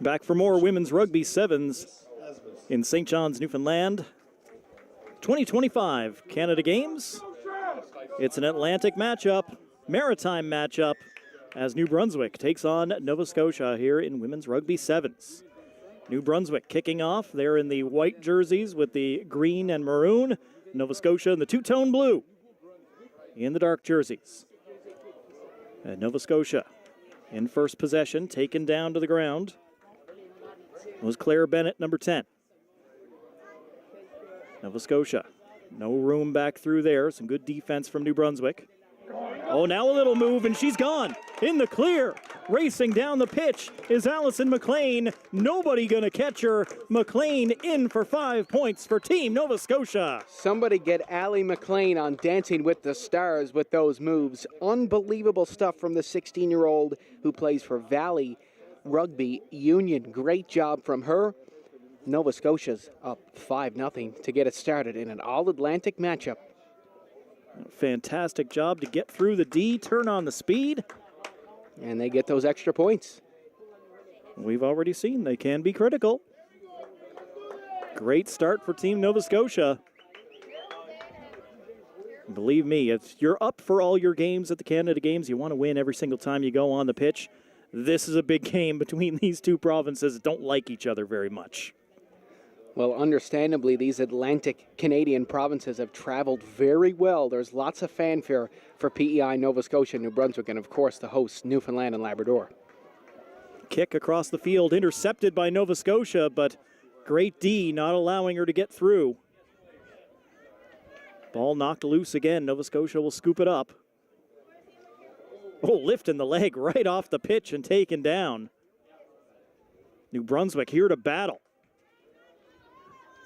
Back for more women's rugby sevens in St. John's, Newfoundland. 2025 Canada Games. It's an Atlantic matchup, maritime matchup, as New Brunswick takes on Nova Scotia here in women's rugby sevens. New Brunswick kicking off. They're in the white jerseys with the green and maroon. Nova Scotia in the two-tone blue in the dark jerseys. And Nova Scotia in first possession, taken down to the ground, was Claire Bennett, number 10. Nova Scotia, no room back through there. Some good defense from New Brunswick. Oh, now a little move, and she's gone. In the clear, racing down the pitch is Allison McLean. Nobody going to catch her. McLean in for 5 points for Team Nova Scotia. Somebody get Allie McLean on Dancing with the Stars with those moves. Unbelievable stuff from the 16-year-old who plays for Valley Rugby Union. Great job from her. Nova Scotia's up 5-0 to get it started in an all-Atlantic matchup. Fantastic job to get through the D, turn on the speed. And they get those extra points. We've already seen they can be critical. Great start for Team Nova Scotia. Believe me, if you're up for all your games at the Canada Games, you want to win every single time you go on the pitch. This is a big game between these two provinces that don't like each other very much. Well, understandably, these Atlantic Canadian provinces have traveled very well. There's lots of fanfare for PEI, Nova Scotia, New Brunswick, and of course the hosts, Newfoundland and Labrador. Kick across the field, intercepted by Nova Scotia, but great D not allowing her to get through. Ball knocked loose again. Nova Scotia will scoop it up. Oh, lifting the leg right off the pitch and taken down. New Brunswick here to battle.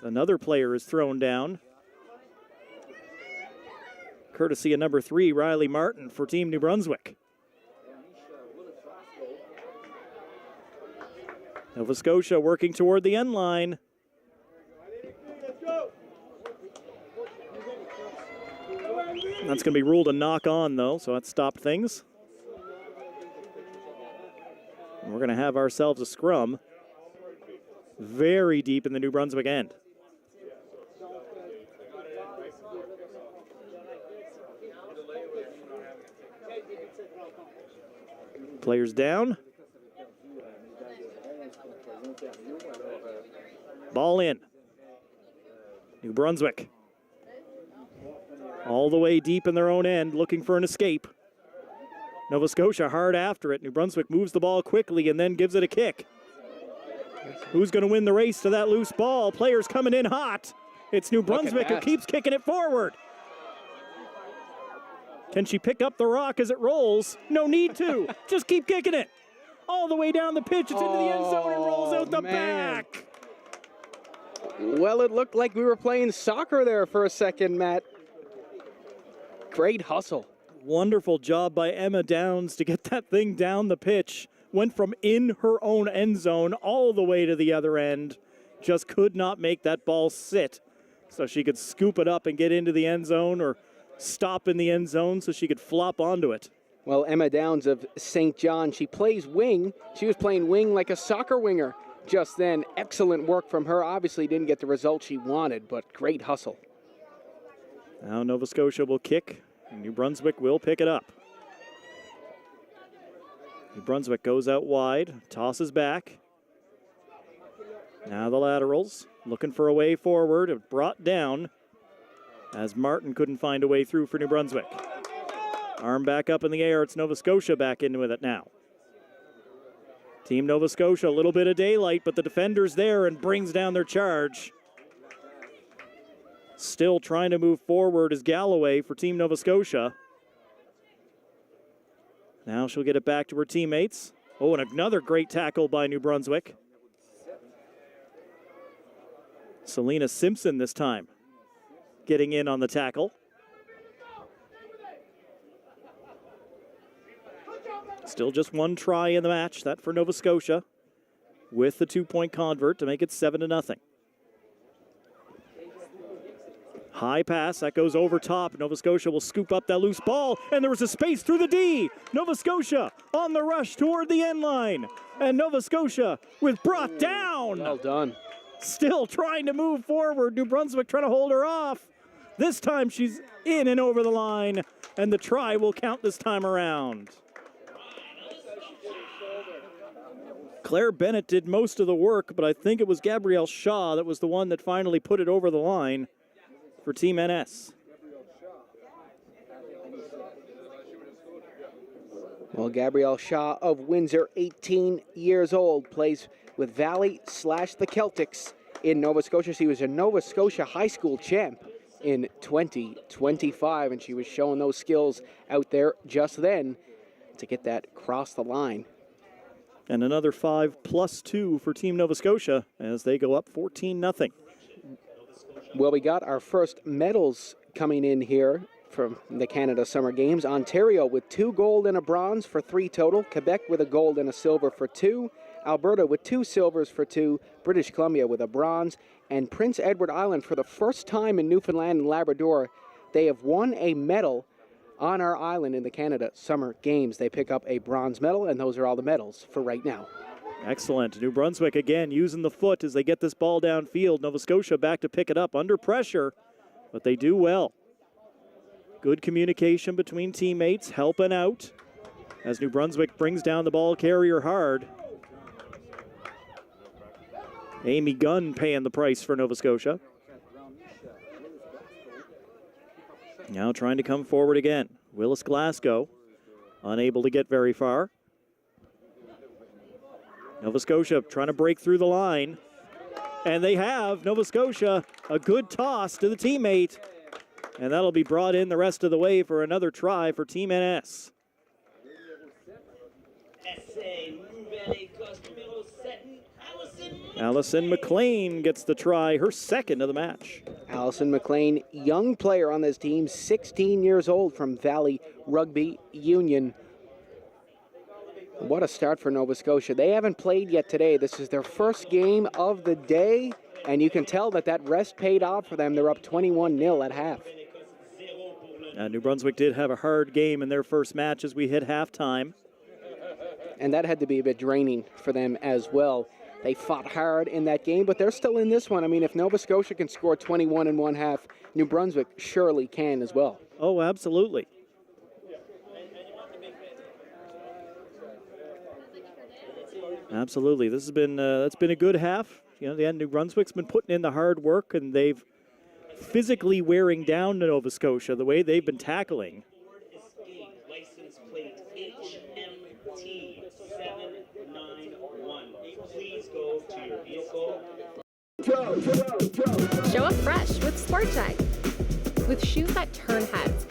Another player is thrown down. Courtesy of number 3, Riley Martin for Team New Brunswick. Nova Scotia working toward the end line. That's going to be ruled a knock on, though, so that stopped things. And we're going to have ourselves a scrum very deep in the New Brunswick end. Players down. Ball in. New Brunswick. All the way deep in their own end, looking for an escape. Nova Scotia hard after it. New Brunswick moves the ball quickly and then gives it a kick. Who's going to win the race to that loose ball? Players coming in hot. It's New Brunswick who keeps kicking it forward. Can she pick up the rock as it rolls? No need to. Just keep kicking it. All the way down the pitch. It's into the end zone and rolls out the back. Well, it looked like we were playing soccer there for a second, Matt. Great hustle. Wonderful job by Emma Downs to get that thing down the pitch. Went from in her own end zone all the way to the other end. Just could not make that ball sit so she could scoop it up and get into the end zone, or stop in the end zone so she could flop onto it. Well, Emma Downs of St. John, she plays wing. She was playing wing like a soccer winger just then. Excellent work from her. Obviously didn't get the result she wanted, but great hustle. Now Nova Scotia will kick, and New Brunswick will pick it up. New Brunswick goes out wide, tosses back. Now the laterals, looking for a way forward, brought down as Martin couldn't find a way through for New Brunswick. Arm back up in the air, it's Nova Scotia back in with it now. Team Nova Scotia, a little bit of daylight, but the defender's there and brings down their charge. Still trying to move forward is Galloway for Team Nova Scotia. Now she'll get it back to her teammates. Oh, and another great tackle by New Brunswick. Selena Simpson this time getting in on the tackle. Still just one try in the match, that for Nova Scotia, with the 2-point convert to make it 7-0. High pass, that goes over top. Nova Scotia will scoop up that loose ball, and there was a space through the D. Nova Scotia on the rush toward the end line. And Nova Scotia with brought down. Well done. Still trying to move forward. New Brunswick trying to hold her off. This time she's in and over the line, and the try will count this time around. Claire Bennett did most of the work, but I think it was Gabrielle Shaw that was the one that finally put it over the line for Team NS. Well, Gabrielle Shaw of Windsor, 18 years old, plays with Valley / the Celtics in Nova Scotia. She was a Nova Scotia high school champ in 2025, and she was showing those skills out there just then to get that across the line. And another 5+2 for Team Nova Scotia as they go up 14-0. Well, we got our first medals coming in here from the Canada Summer Games. Ontario with 2 gold and a bronze for 3 total. Quebec with a gold and a silver for 2. Alberta with 2 silvers for 2. British Columbia with a bronze. And Prince Edward Island, for the first time in Newfoundland and Labrador, they have won a medal on our island in the Canada Summer Games. They pick up a bronze medal, and those are all the medals for right now. Excellent. New Brunswick again using the foot as they get this ball downfield. Nova Scotia back to pick it up under pressure, but they do well. Good communication between teammates, helping out as New Brunswick brings down the ball carrier hard. Amy Gunn paying the price for Nova Scotia. Now trying to come forward again. Willis Glasgow unable to get very far. Nova Scotia trying to break through the line. And they have, Nova Scotia, a good toss to the teammate. And that'll be brought in the rest of the way for another try for Team NS. Allison McLean gets the try, her second of the match. Allison McLean, young player on this team, 16 years old, from Valley Rugby Union. What a start for Nova Scotia. They haven't played yet today. This is their first game of the day, and you can tell that rest paid off for them. They're up 21-0 at half. New Brunswick did have a hard game in their first match as we hit halftime. And that had to be a bit draining for them as well. They fought hard in that game, but they're still in this one. I mean, if Nova Scotia can score 21 in one half, New Brunswick surely can as well. Oh, absolutely. Absolutely. This has been that's been a good half. You know, the New Brunswick's been putting in the hard work, and they've physically wearing down Nova Scotia the way they've been tackling. Show up fresh with Sport Check. With shoes that turn heads,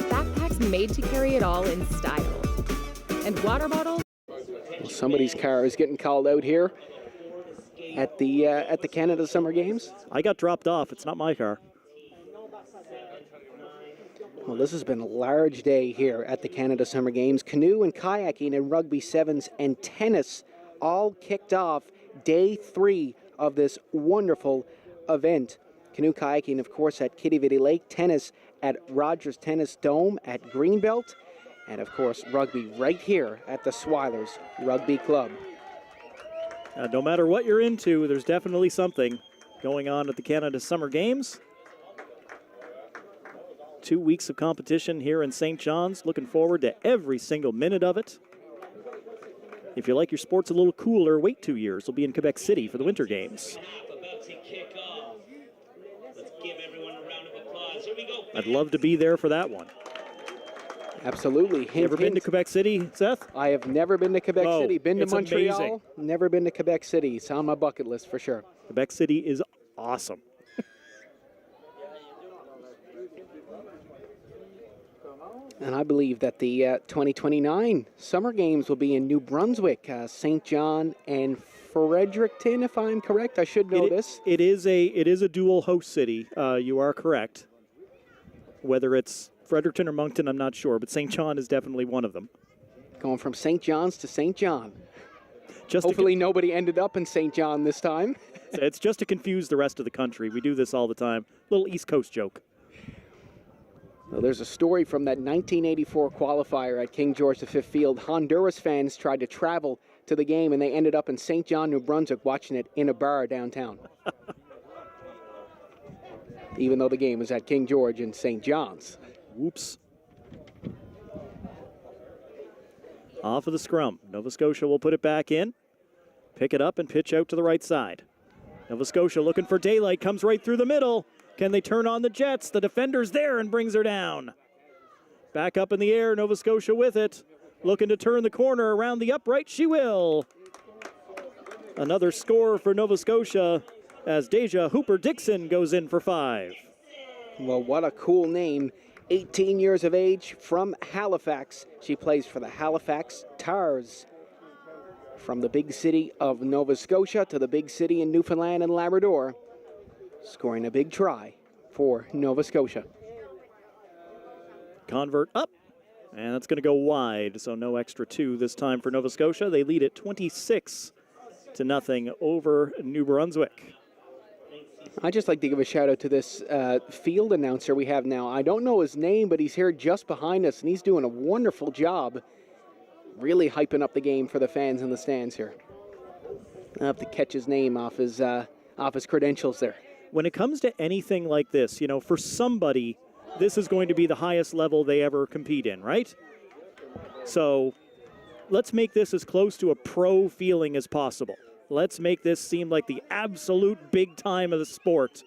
backpacks made to carry it all in style, and water bottles. Well, somebody's car is getting called out here at the Canada Summer Games. I got dropped off. It's not my car. Well, this has been a large day here at the Canada Summer Games. Canoe and kayaking and rugby sevens and tennis all kicked off day 3 of this wonderful event. Canoe kayaking, of course, at Kitty Vitty Lake, tennis at Rogers Tennis Dome at Greenbelt, and of course, rugby right here at the Sweilers Rugby Club. No matter what you're into, there's definitely something going on at the Canada Summer Games. 2 weeks of competition here in St. John's. Looking forward to every single minute of it. If you like your sports a little cooler, wait 2 years. We'll be in Quebec City for the Winter Games. I'd love to be there for that one. Absolutely. You ever been to Quebec City, Seth? I have never been to Quebec City. Been to Montreal. Amazing. Never been to Quebec City. It's on my bucket list for sure. Quebec City is awesome. And I believe that the 2029 Summer Games will be in New Brunswick, St. John, and Fredericton, if I'm correct. I should know this. It is a dual host city. You are correct. Whether it's Fredericton or Moncton, I'm not sure, but St. John is definitely one of them. Going from St. John's to St. John. Just Hopefully nobody ended up in St. John this time. It's just to confuse the rest of the country. We do this all the time. Little East Coast joke. Well, there's a story from that 1984 qualifier at King George V Field. Honduras fans tried to travel to the game, and they ended up in St. John, New Brunswick, watching it in a bar downtown. Even though the game was at King George in St. John's. Whoops. Off of the scrum. Nova Scotia will put it back in. Pick it up and pitch out to the right side. Nova Scotia looking for daylight. Comes right through the middle. Can they turn on the Jets? The defender's there and brings her down. Back up in the air. Nova Scotia with it. Looking to turn the corner around the upright. She will. Another score for Nova Scotia as Deja Hooper-Dixon goes in for 5. Well, what a cool name. 18 years of age, from Halifax. She plays for the Halifax Tars. From the big city of Nova Scotia to the big city in Newfoundland and Labrador, scoring a big try for Nova Scotia. Convert up, and that's going to go wide, so no extra 2 this time for Nova Scotia. They lead it 26-0 over New Brunswick. I'd just like to give a shout out to this field announcer we have now. I don't know his name, but he's here just behind us, and he's doing a wonderful job really hyping up the game for the fans in the stands here. I'll have to catch his name off his credentials there. When it comes to anything like this, you know, for somebody, this is going to be the highest level they ever compete in, right? So let's make this as close to a pro feeling as possible. Let's make this seem like the absolute big time of the sport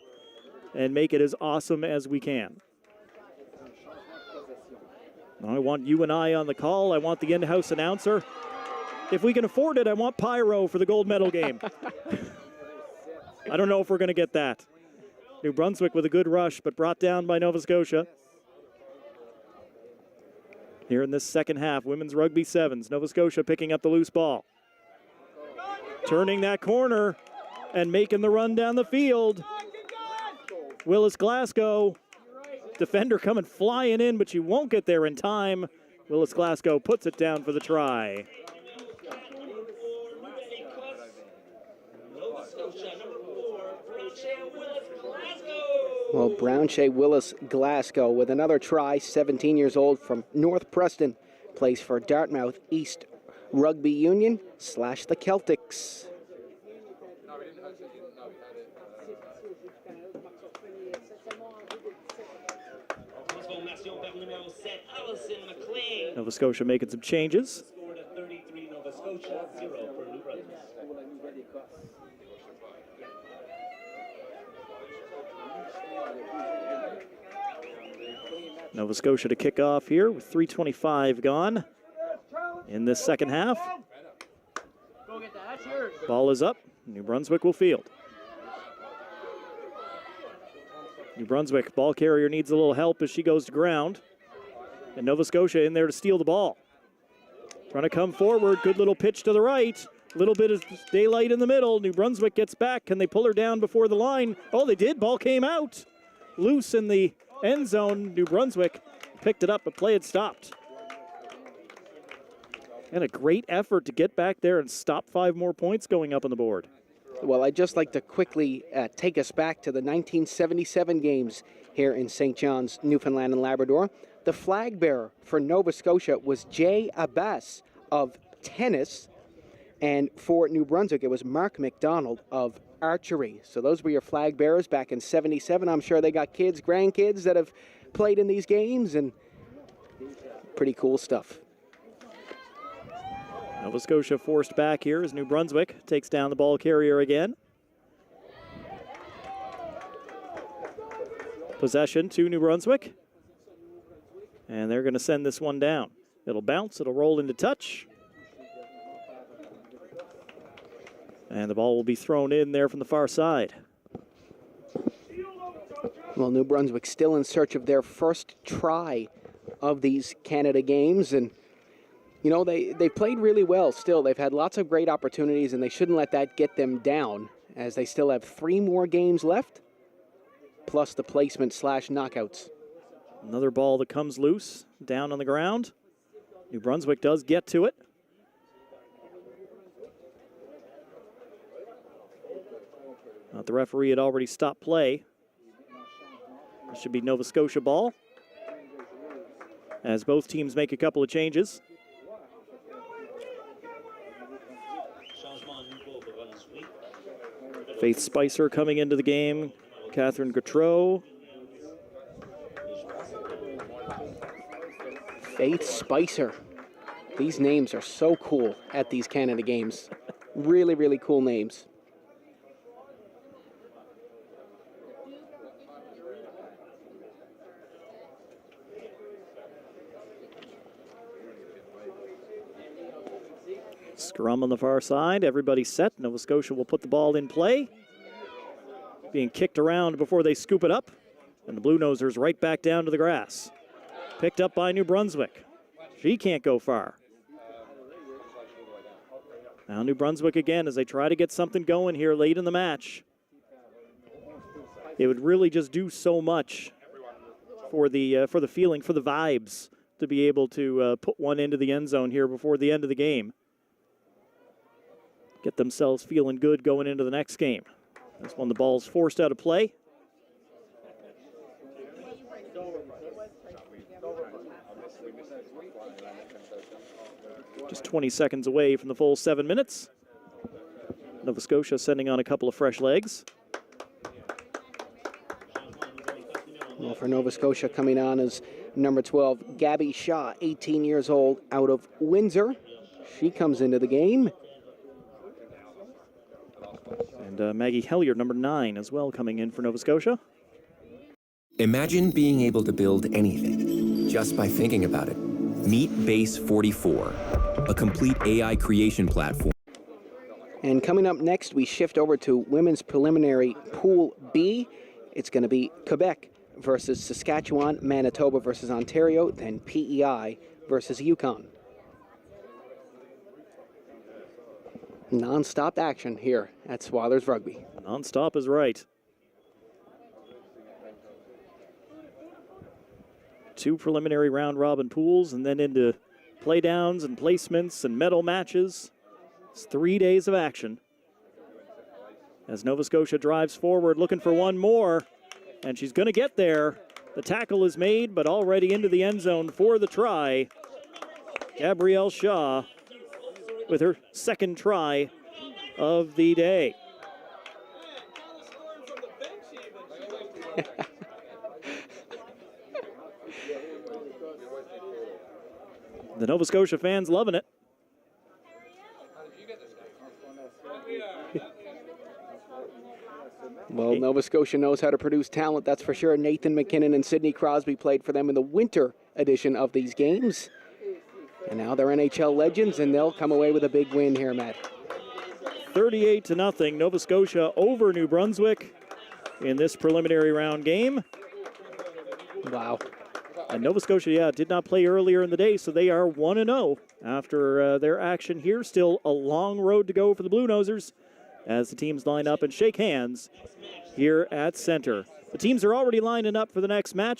and make it as awesome as we can. I want you and I on the call. I want the in-house announcer. If we can afford it, I want pyro for the gold medal game. I don't know if we're going to get that. New Brunswick with a good rush, but brought down by Nova Scotia. Here in this second half, women's rugby sevens. Nova Scotia picking up the loose ball. Turning that corner and making the run down the field. Willis Glasgow. Defender coming flying in, but she won't get there in time. Willis Glasgow puts it down for the try. Well, Brownshea Willis Glasgow with another try, 17 years old, from North Preston, plays for Dartmouth East Rugby Union / the Celtics. Nova Scotia making some changes. Nova Scotia to kick off here with 3:25 gone in this second half. Ball is up. New Brunswick will field. New Brunswick ball carrier needs a little help as she goes to ground. And Nova Scotia in there to steal the ball. Trying to come forward. Good little pitch to the right. Little bit of daylight in the middle. New Brunswick gets back. Can they pull her down before the line? Oh, they did. Ball came out. Loose in the end zone. New Brunswick picked it up, but play had stopped. And a great effort to get back there and stop 5 more points going up on the board. Well, I'd just like to quickly take us back to the 1977 games here in St. John's, Newfoundland and Labrador. The flag bearer for Nova Scotia was Jay Abbas of tennis. And for New Brunswick, it was Mark McDonald of archery. So those were your flag bearers back in 77. I'm sure they got kids, grandkids that have played in these games, and pretty cool stuff. Nova Scotia forced back here as New Brunswick takes down the ball carrier again. Possession to New Brunswick. And they're going to send this one down. It'll bounce, it'll roll into touch. And the ball will be thrown in there from the far side. Well, New Brunswick still in search of their first try of these Canada games. And, you know, they played really well still. They've had lots of great opportunities, and they shouldn't let that get them down, as they still have 3 more games left, plus the placement / knockouts. Another ball that comes loose, down on the ground. New Brunswick does get to it. The referee had already stopped play. It should be Nova Scotia ball. as both teams make a couple of changes. Faith Spicer coming into the game. Catherine Gautreau. Faith Spicer. These names are so cool at these Canada games. Really, really cool names. Scrum on the far side. Everybody set. Nova Scotia will put the ball in play. Being kicked around before they scoop it up. And the Blue Nosers right back down to the grass. Picked up by New Brunswick. She can't go far. Now New Brunswick again as they try to get something going here late in the match. It would really just do so much for the feeling, for the vibes, to be able to put one into the end zone here before the end of the game. Get themselves feeling good going into the next game. This one, the ball's forced out of play. Just 20 seconds away from the full 7 minutes. Nova Scotia sending on a couple of fresh legs. Well, for Nova Scotia coming on is number 12, Gabby Shaw, 18 years old, out of Windsor. She comes into the game. And Maggie Hellier, number 9, as well, coming in for Nova Scotia. Imagine being able to build anything just by thinking about it. Meet Base 44, a complete AI creation platform. And coming up next, we shift over to women's preliminary Pool B. It's going to be Quebec versus Saskatchewan, Manitoba versus Ontario, then PEI versus Yukon. Non-stop action here at Swathers Rugby. Non-stop is right. 2 preliminary round-robin pools and then into playdowns and placements and medal matches. It's 3 days of action. As Nova Scotia drives forward looking for one more, and she's going to get there. The tackle is made, but already into the end zone for the try. Gabrielle Shaw with her second try of the day. The Nova Scotia fans loving it. Well, Nova Scotia knows how to produce talent, that's for sure. Nathan McKinnon and Sidney Crosby played for them in the winter edition of these games. And now they're NHL legends, and they'll come away with a big win here, Matt. 38-0, Nova Scotia over New Brunswick in this preliminary round game. Wow. And Nova Scotia, did not play earlier in the day, so they are 1-0 after their action here. Still a long road to go for the Blue Nosers as the teams line up and shake hands here at center. The teams are already lining up for the next match.